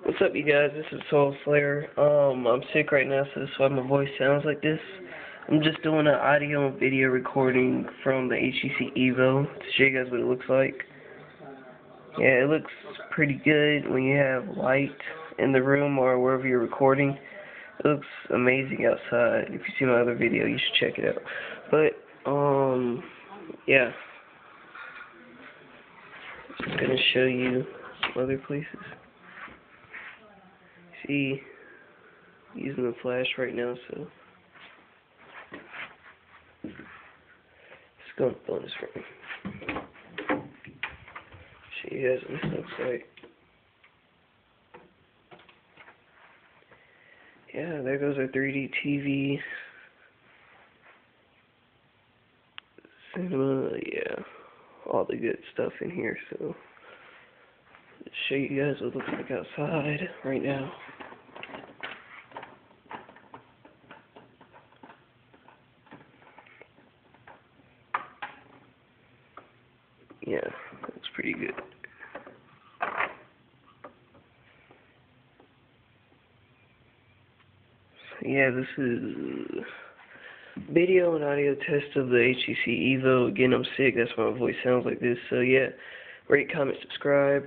What's up, you guys? This is Soul Slayer. I'm sick right now, so that's why my voice sounds like this. I'm just doing an audio and video recording from the HTC Evo to show you guys what it looks like. Yeah, it looks pretty good when you have light in the room or wherever you're recording. It looks amazing outside. If you see my other video, you should check it out. But, yeah. Just gonna show you some other places. See, using the flash right now, so just going to bonus room. Show you guys what this looks like. Yeah, there goes our 3D TV. Cinema, yeah, all the good stuff in here, so let's show you guys what it looks like outside right now. Yeah, looks pretty good. Yeah, this is video and audio test of the HTC Evo. Again, I'm sick, that's why my voice sounds like this. So yeah, rate, comment, subscribe.